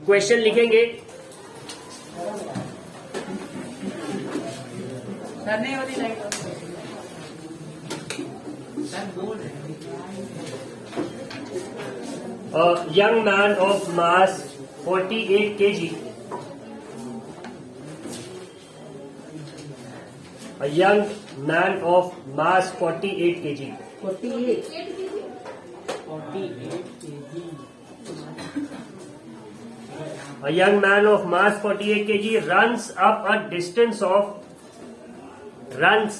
Question लिखेंगे। Sir नहीं होती लाइट सर बोल रहे A young man of mass 48 kg. A young man of mass 48 kg. 48 kg A young man of mass 48 kg runs up a distance of runs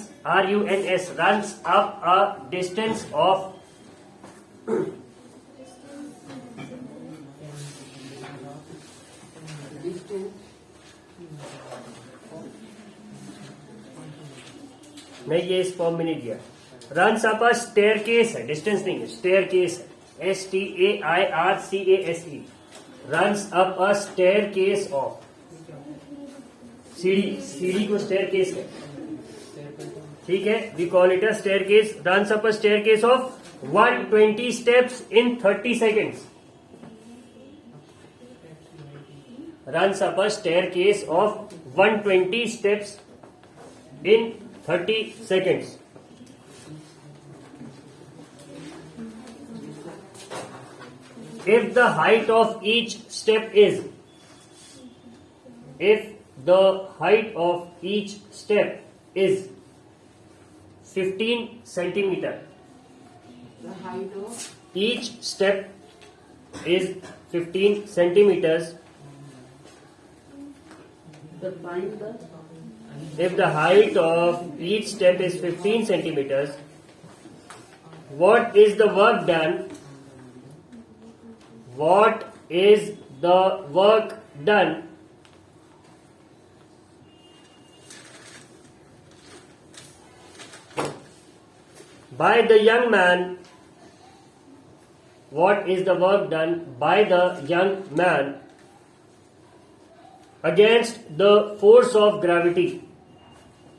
up a distance of नहीं, ये इस form में नहीं दिया। Runs up a staircase है, distance नहीं है, staircase है, STAIRCASE। Runs up a staircase of, सीढ़ी को स्टेयरकेस है, ठीक है। We call it a staircase. Runs up a staircase of 120 steps in 30 seconds। runs up a staircase of 120 steps in 30 seconds. If the height of each step is 15 centimeter, the height of each step is 15 centimeters. If the height of each step is 15 centimeters, what is the work done? What is the work done by the young man? What is the work done by the young man against the force of gravity?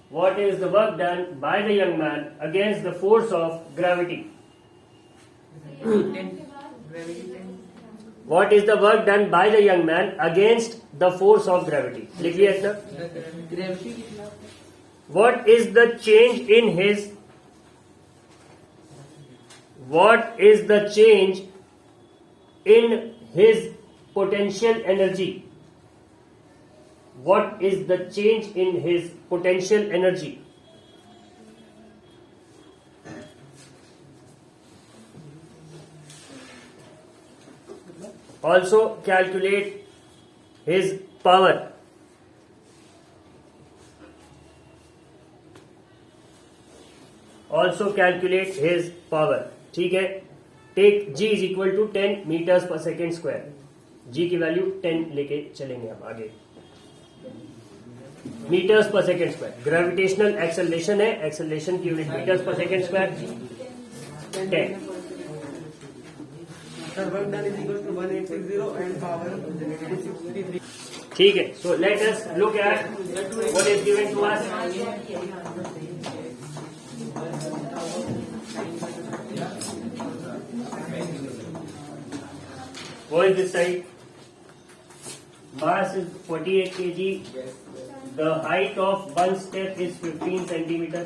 What is the work done by the young man against the force of gravity? What is the work done by the young man against the force of gravity? लिख लिया इतना। What is the change in his? What is the change in his potential energy? What is the change in his potential energy? Also calculate his power. Also calculate his power. ठीक है। Take G is equal to 10 meters per second square. G की value 10 लेके चलेंगे हम आगे। Metres पर second square, gravitational acceleration है, acceleration की यूनिट मीटर्स पर सेकेंड स्क्वायर 10। ठीक है, so let us look at what is given to us. What is this side? Mass is 48 kg. The height of one step is 15 centimeter,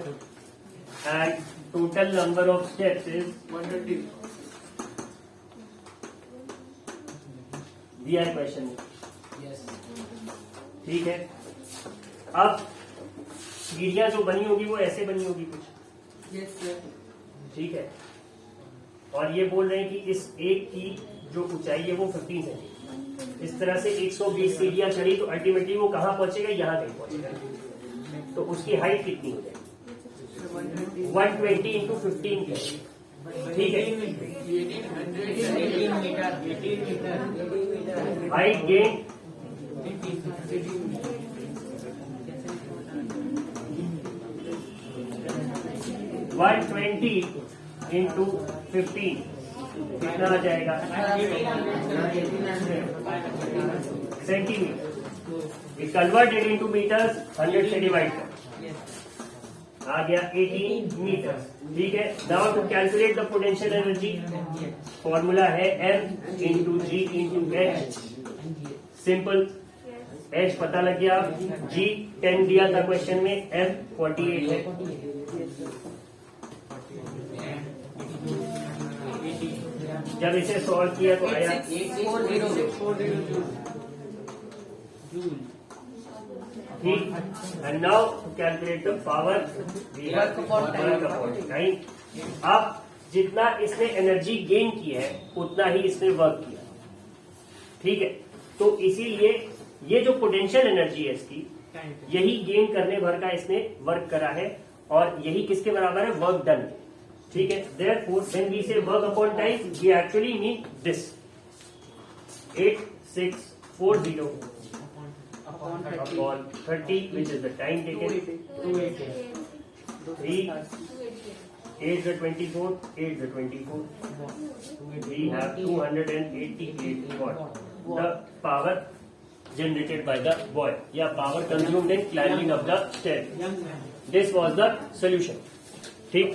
and total number of steps is 120. दिया है question में। yes ठीक है। अब सीढ़ियां जो बनी होगी वो ऐसे बनी होगी कुछ। yes sir ठीक है। और ये बोल रहे हैं कि इस एक की जो ऊंचाई है वो 15 सेंटीमीटर, इस तरह से 120 सीढ़ियां चढ़ी तो अल्टीमेटली वो कहाँ पहुंचेगा, यहाँ कहीं पहुंचेगा। तो उसकी हाइट कितनी हो जाएगी? 120 इंटू 15 की। ठीक है। हाइट गेन 120 इंटू 15 कितना आ जाएगा? सेंटीमीटर। कन्वर्टेड इंटू मीटर्स 100 से डिवाइड कर आ गया 18 मीटर। ठीक है। Now to calculate the potential energy, formula है F into G into H। Simple. H पता लग गया, G 10 दिया था क्वेश्चन में, F 48 है। जब इसे सॉल्व किया तो आया 8640 ठीक। And now to calculate the power Work upon time. Time. अब जितना इसने एनर्जी गेन की है उतना ही इसने वर्क किया, ठीक है। तो इसीलिए ये जो पोटेंशियल एनर्जी है इसकी, यही गेन करने भर का इसने वर्क करा है और यही किसके बराबर है, वर्क डन, ठीक है। Therefore when we say work upon time, we actually mean this 8640 upon upon 30, which is the time taken. 3 8 the 24, 8 the 24. We have 288 watt. The power generated by the boy. Yeah, power consumed in climbing up the stair. This was the solution. ठीक।